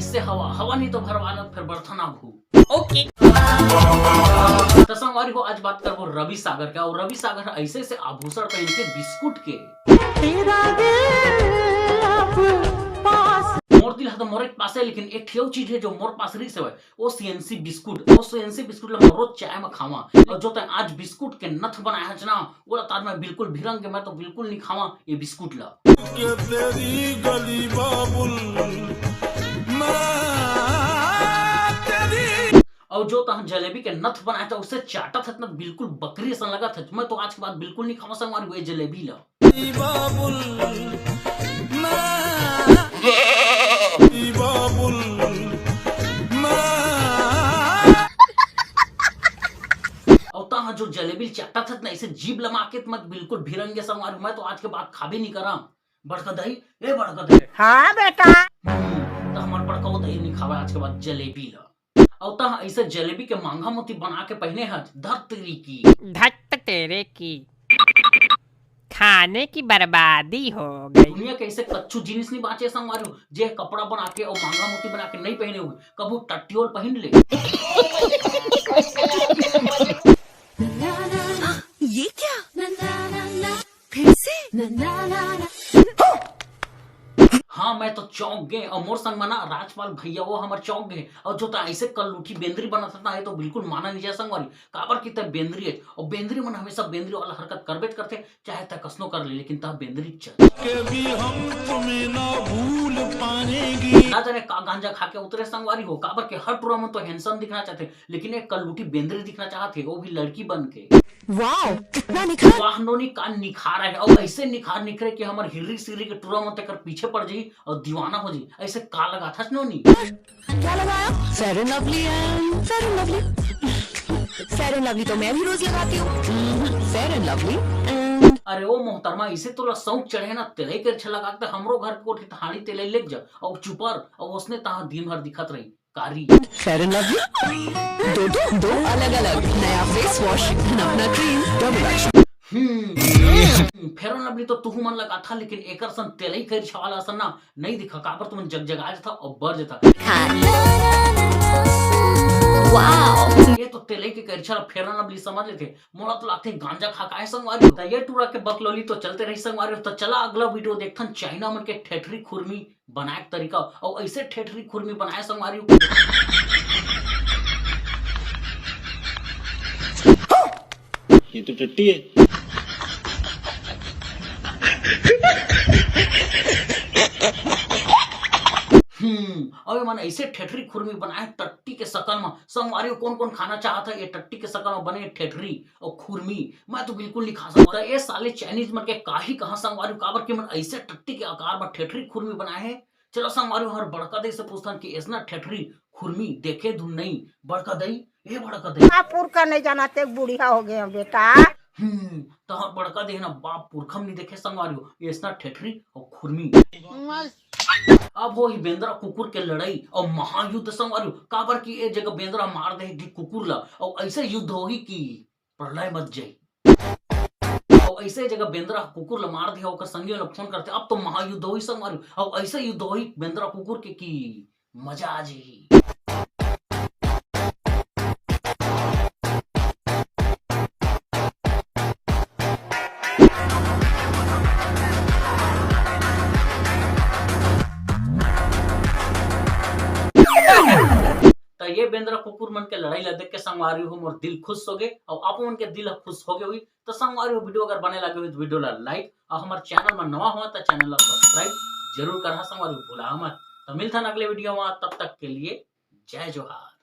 इससे हवा हवा नहीं तो भरवाना फिर बर्तन आभू। ओके। तो संगवारी को आज बात करबो रवि सागर का। और रवि सागर ऐसे से आभूषण पहन के बिस्कुट के मोर दिल तो मोर पास है, लेकिन एक ठेव चीज है जो मोर पास रही से वो सीएनसी बिस्कुट। वो सीएनसी बिस्कुट ला रोज चाय में खावा। और जो आज बिस्कुट के नथ बनाया है ना वो तार में बिल्कुल भिरंग के मैं तो बिल्कुल नहीं खावा ये बिस्कुट ला। और जो तह जलेबी के नथ बनाया था उससे चाटा था बिल्कुल बकरी सा लगा था। मैं तो आज के बाद बिल्कुल नहीं खावा संगवारी ये जलेबी ला। और जो जलेबी चाटा था ना इसे जीभ लमा के मत बिल्कुल भिरंगे संगवारी। मैं तो आज के बाद खाबे नहीं करा। बड़का दही ए बड़का दही। हाँ बेटा। तो हमार बड़का दही नहीं खावा आज के बाद जलेबी ला। और तह ऐसे जलेबी के मांगा मोती बना के पहने है धत तेरे की खाने की बर्बादी हो गई। दुनिया के ऐसे कच्चू जिनिस नहीं बाचे संगवारी जे कपड़ा बना के और मांगा मोती बना के नहीं पहने हुए कबू टट्टियोल पहन ले। ये क्या? फिर से हाँ मैं तो चौंक गए। और मोर संग मना राजपाल भैया वो हमारे चौंक गए। और जो ऐसे कल उठी बेंद्री बना था है तो बिल्कुल माना नहीं जा संगवारी काबर की तब बेंद्री है। और बेंद्री मन हमेशा बेंद्री वाला हरकत करबेट करते चाहे तक कसनो कर ले, लेकिन तब बेंद्री चल कभी हम तुम्हें ना भूल पाएंगे। ना जाने का गांजा खा के उतरे संगवारी हो काबर के हर टूरा में तो हैंडसम दिखना चाहते, लेकिन एक कल उठी बेंद्री दिखना चाहते वो भी लड़की बन के। वाओ कितना निखार। वाहनों का निखार है। और ऐसे निखार निखरे कि हमारे हिर्री सिरी के टूरा में तक पीछे पड़ जाई और दीवाना हो जाई। ऐसे का लगा था नोनी क्या लगाया? Fair and lovely and fair and lovely. Fair and lovely तो मैं भी रोज लगाती हूँ। Fair and lovely. अरे ओ मोहतरमा इसे तो शौक चढ़े ना तेले के अच्छा लगा हमरो घर को हाड़ी तेले लेक जा और चुपर और उसने तहा दिन भर दिखत रही कारी। फेयर एंड लवली दो अलग अलग नया फेस वॉश अपना cream double action. Fair and lovely तो तुहू मन लगा था, लेकिन एकर सन तेलई कर छवाला सन ना नहीं दिखा काबर तुम जगजगाज था और बर्ज था। वाओ ये तो तेले के करछा फेयर एंड लवली समझ लेते। मोला तो लागते गांजा खा काहे संगवारी त ये टूरा के बकलोली तो चलते रही संगवारी। तो चला अगला वीडियो देखथन चाइना मन के ठेठरी खुरमी बनाए तरीका और ऐसे ठेठरी खुरमी बनाए संगवारी। ये तो टट्टी है। और मन ऐसे ठेठरी खुरमी बनाए टट्टी के शकल में संगवारी कौन कौन खाना चाहता है ये टट्टी के शकल में बने ठेठरी और खुरमी। मैं तो बिल्कुल नहीं खा सकता। ये साले चाइनीज मन के काही कहा संगवारी काबर के मन ऐसे टट्टी के आकार में ठेठरी खुरमी बनाए हैं। चलो संगवारी हर बड़का दही से पूछतन कि ऐसा ठेठरी खुरमी देखे धुन नहीं बड़का दही ये बड़का दही पुरखा नहीं जाना ते बुढ़िया हो गए बेटा। तो हर बड़का दही ना बाप पुरखम नहीं देखे संगवारी ऐसा ठेठरी और खुरमी। अब हो ही बेंद्रा कुकुर के लड़ाई और महायुद्ध संगवारी काबर की एक जगह बेंद्रा मार दे कुकुर ला और ऐसे युद्ध होगी कि प्रलय मच जाए। और ऐसे जगह बेंद्रा कुकुर ला मार दिया संगी वाला फोन करते अब तो महायुद्ध होगी संगवारी। और ऐसे युद्ध होगी बेंद्रा कुकुर के की मजा आ जाएगी। ये बेंद्रा कुकुर मन के लड़ाई ला देख के संगवारी हो मोर दिल खुश हो गए और आप मन के दिल खुश हो गए हुई। तो संगवारी हो वीडियो अगर बने लगे हुई तो वीडियो ला लाइक और हमारे चैनल में नवा हुआ तो चैनल ला सब्सक्राइब जरूर करना संगवारी भूला मत। तो मिलता अगले वीडियो में तब तक के लिए जय जोहार।